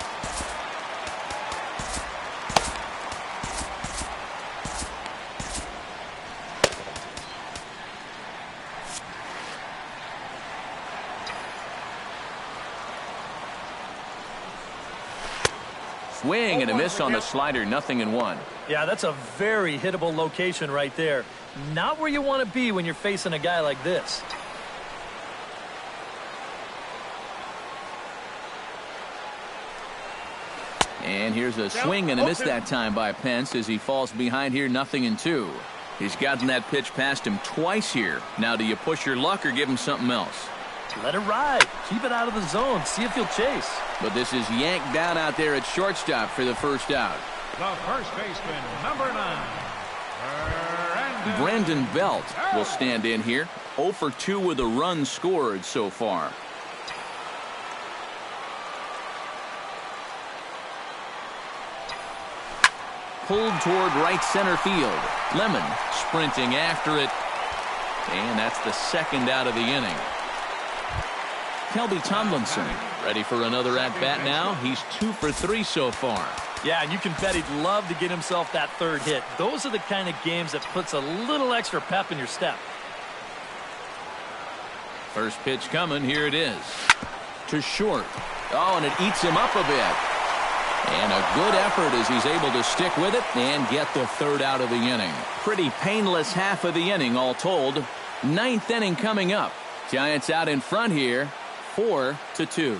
Swing and a miss on the slider, 0-1. Yeah, that's a very hittable location right there. Not where you want to be when you're facing a guy like this. And here's a swing and a miss that time by Pence as he falls behind here, 0-2. He's gotten that pitch past him twice here. Now, do you push your luck or give him something else? Let it ride. Keep it out of the zone. See if he'll chase. But this is yanked down out there at shortstop for the first out. The first baseman, number 9. Brandon Belt will stand in here. 0 for 2 with a run scored so far. Pulled toward right center field. Lemon sprinting after it. And that's the second out of the inning. Kelby Tomlinson ready for another at-bat now. He's 2 for 3 so far. Yeah, and you can bet he'd love to get himself that third hit. Those are the kind of games that puts a little extra pep in your step. First pitch coming. Here it is. To short. Oh, and it eats him up a bit. And a good effort as he's able to stick with it and get the third out of the inning. Pretty painless half of the inning all told. 9th inning coming up. Giants out in front here, 4-2.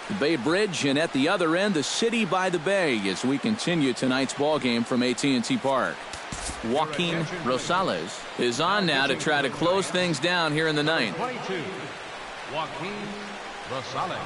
The Bay Bridge, and at the other end, the city by the bay as we continue tonight's ball game from AT&T Park. Joaquin Rosales is on now to try to close things down here in the 9th. 22, Joaquin Rosales.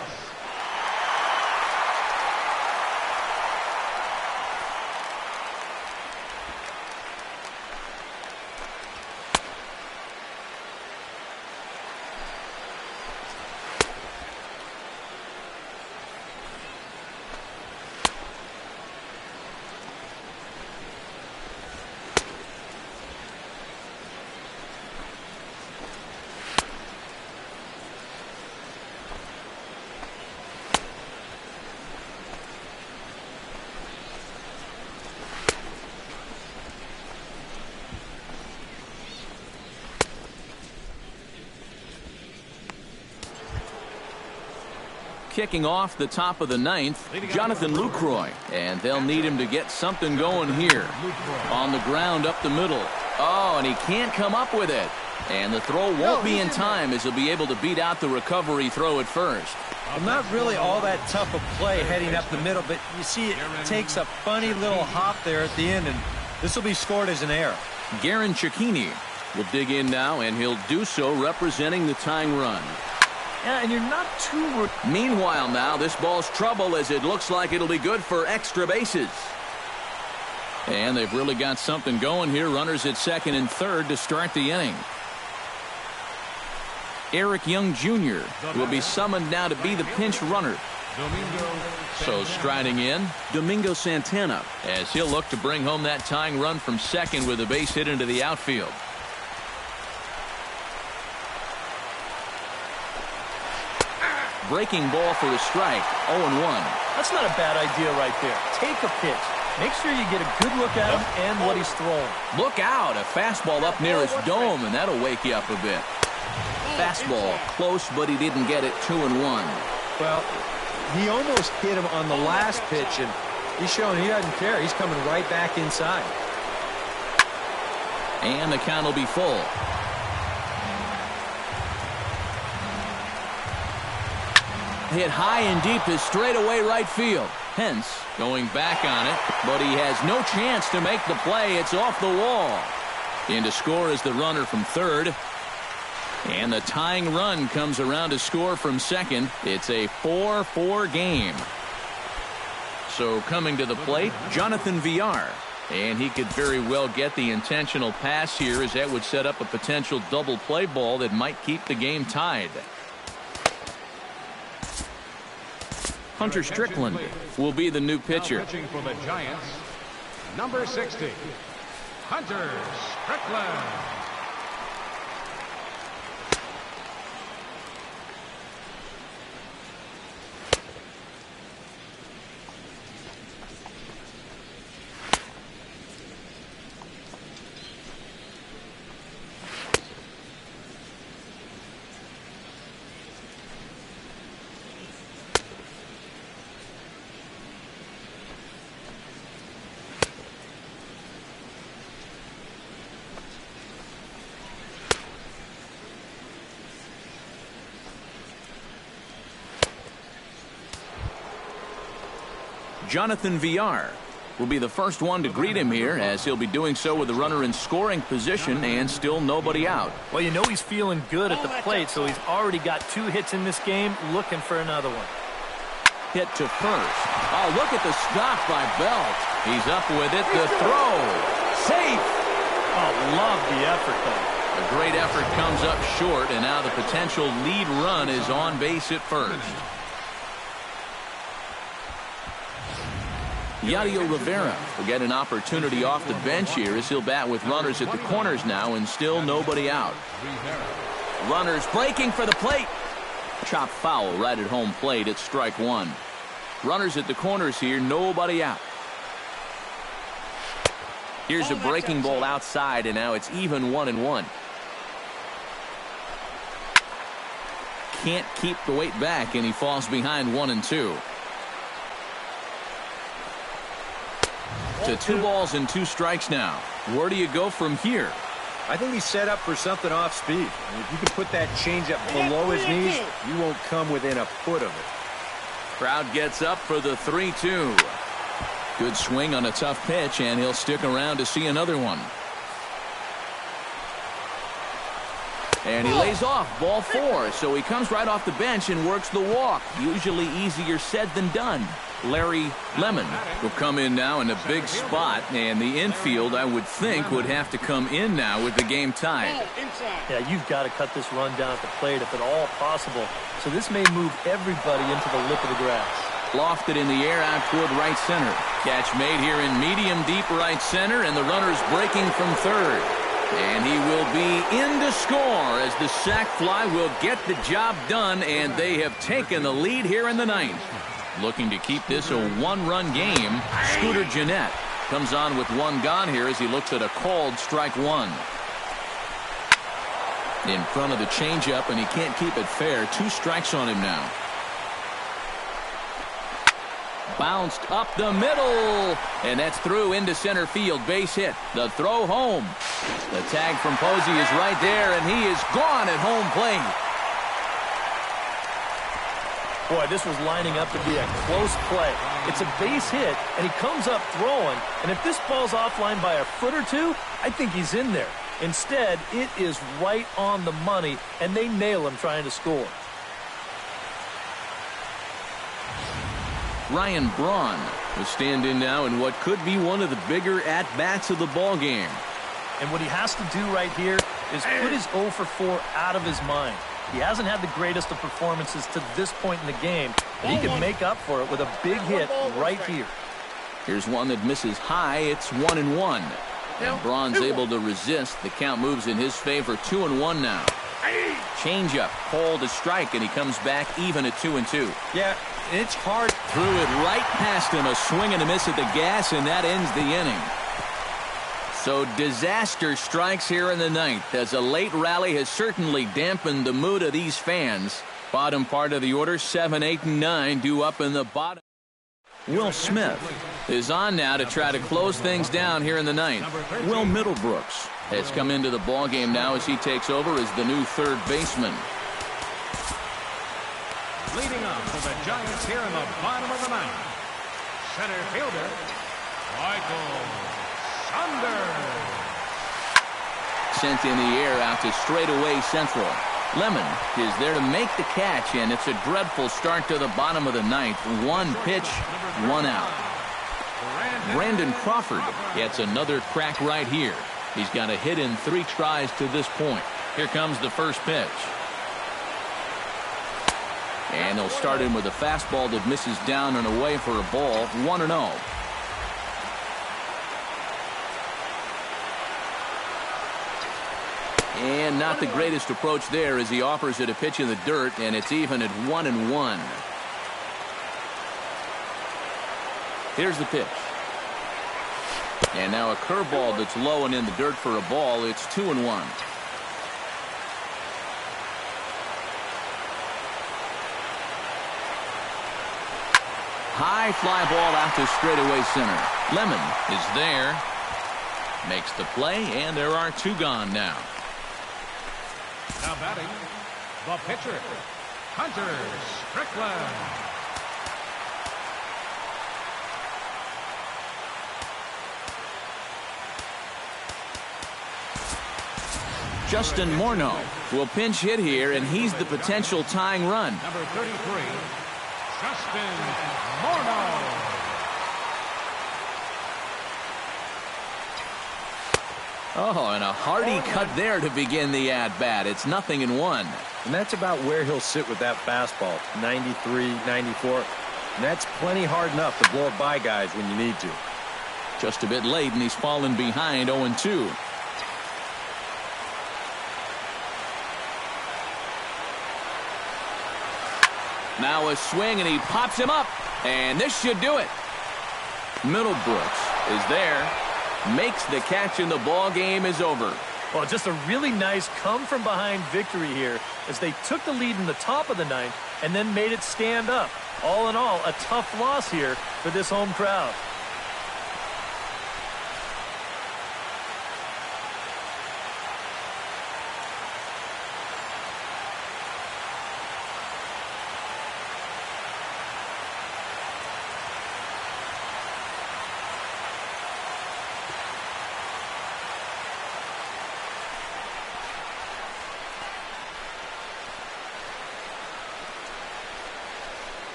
Kicking off the top of the 9th, Jonathan Lucroy, and they'll need him to get something going here. On the ground up the middle. Oh, and he can't come up with it. And the throw won't be in time as he'll be able to beat out the recovery throw at first. Well, not really all that tough a play heading up the middle, but you see it takes a funny little hop there at the end, and this will be scored as an error. Garen Cicchini will dig in now, and he'll do so representing the tying run. Yeah, and you're not too... Meanwhile now, this ball's trouble as it looks like it'll be good for extra bases. And they've really got something going here. Runners at second and third to start the inning. Eric Young Jr. will be summoned now to be the pinch runner. So striding in, Domingo Santana, as he'll look to bring home that tying run from second with a base hit into the outfield. Breaking ball for a strike, 0-1. That's not a bad idea right there. Take a pitch. Make sure you get a good look at him and what he's throwing. Look out, a fastball up near his dome, and that'll wake you up a bit. Fastball, close, but he didn't get it. 2-1. Well, he almost hit him on the last pitch, and he's showing he doesn't care. He's coming right back inside. And the count will be full. hit high and deep to straightaway right field. Hence, going back on it, but he has no chance to make the play. It's off the wall. In to score is the runner from third. And the tying run comes around to score from second. It's a 4-4 game. So coming to the plate, Jonathan VR. And he could very well get the intentional pass here, as that would set up a potential double play ball that might keep the game tied. Hunter Strickland will be the new pitcher. Pitching for the Giants, number 60, Hunter Strickland. Jonathan VR will be the first one to greet him here, as he'll be doing so with the runner in scoring position and still nobody out. Well, you know he's feeling good at the plate, so he's already got 2 hits in this game, looking for another one. Hit to first. Oh, look at the stop by Belt. He's up with it. The throw. Safe. Oh, love the effort, though. A great effort comes up short, and now the potential lead run is on base at first. Yadier Rivera will get an opportunity off the bench here, as he'll bat with runners at the corners now and still nobody out. Runners breaking for the plate. Chop foul right at home plate. It's strike one. Runners at the corners here, nobody out. Here's a breaking ball outside, and now it's even 1-1. Can't keep the weight back, and he falls behind 1-2. To 2 balls and 2 strikes now. Where do you go from here? I think he's set up for something off speed. And if you can put that changeup below his knees, you won't come within a foot of it. Crowd gets up for the 3-2. Good swing on a tough pitch, and he'll stick around to see another one. And he lays off, ball 4, so he comes right off the bench and works the walk. Usually easier said than done. Larry Lemon will come in now in a big spot, and the infield, I would think, would have to come in now with the game tied. Yeah, you've got to cut this run down at the plate if at all possible. So this may move everybody into the lip of the grass. Lofted in the air out toward right center. Catch made here in medium deep right center, and the runner's breaking from third. And he will be in to score, as the sac fly will get the job done, and they have taken the lead here in the 9th. Looking to keep this a 1-run game, Scooter Gennett comes on with 1 gone here as he looks at a called strike 1. In front of the changeup, and he can't keep it fair. 2 strikes on him now. Bounced up the middle, and that's through into center field. Base hit. The throw home. The tag from Posey is right there, and he is gone at home plate. Boy, this was lining up to be a close play. It's a base hit, and he comes up throwing, and if this ball's offline by a foot or 2, I think he's in there. Instead, it is right on the money, and they nail him trying to score. Ryan Braun will stand in now in what could be one of the bigger at-bats of the ball game. And what he has to do right here is put his 0 for 4 out of his mind. He hasn't had the greatest of performances to this point in the game, but he can make up for it with a big hit right here. Here's one that misses high. It's 1-1. And Braun's able to resist. The count moves in his favor. 2-1 now. Changeup, called a strike, and he comes back even at 2-2. Yeah, it's hard. Threw it right past him. A swing and a miss at the gas, and that ends the inning. So disaster strikes here in the 9th, as a late rally has certainly dampened the mood of these fans. Bottom part of the order, 7, 8, and 9 due up in the bottom. Will Smith is on now to try to close things down here in the 9th. Will Middlebrooks has come into the ballgame now as he takes over as the new third baseman. Leading up for the Giants here in the bottom of the ninth, center fielder, Michael Saunders. Sent in the air out to straightaway central. Lemon is there to make the catch, and it's a dreadful start to the bottom of the ninth. One pitch, one out. Brandon Crawford gets another crack right here. He's got a hit in 3 tries to this point. Here comes the first pitch. And they'll start in with a fastball that misses down and away for a ball, 1-0. And not the greatest approach there as he offers it a pitch in the dirt, and it's even at 1-1. Here's the pitch. And now a curveball that's low and in the dirt for a ball. It's 2-1. High fly ball out to straightaway center. Lemon is there. Makes the play, and there are 2 gone now. Now batting, the pitcher, Hunter Strickland. Justin Morneau will pinch hit here, and he's the potential tying run. Number 33, Justin Morneau. Oh, and a hearty cut there to begin the at-bat. It's 0-1. And that's about where he'll sit with that fastball, 93, 94. And that's plenty hard enough to blow it by guys when you need to. Just a bit late, and he's fallen behind 0-2. Now a swing, and he pops him up. And this should do it. Middlebrooks is there. Makes the catch, and the ball game is over. Well, just a really nice come-from-behind victory here as they took the lead in the top of the ninth and then made it stand up. All in all, a tough loss here for this home crowd.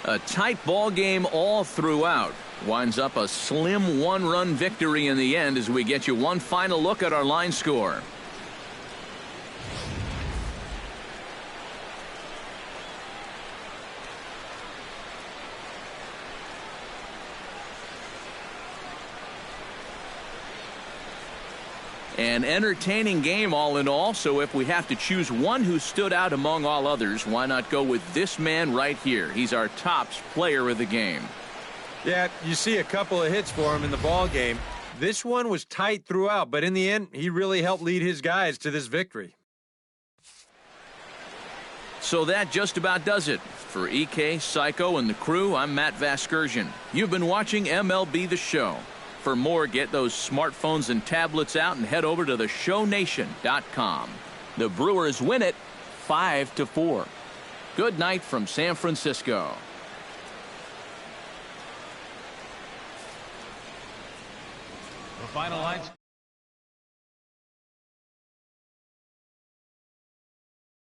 A tight ball game all throughout. Winds up a slim 1-run victory in the end as we get you one final look at our line score. An entertaining game all in all, so if we have to choose one who stood out among all others, why not go with this man right here? He's our tops player of the game. Yeah, you see a couple of hits for him in the ball game. This one was tight throughout, but in the end, he really helped lead his guys to this victory. So that just about does it. For EK, Psycho, and the crew, I'm Matt Vasgersian. You've been watching MLB The Show. For more, get those smartphones and tablets out and head over to theshownation.com. The Brewers win it 5-4. Good night from San Francisco. The final lights.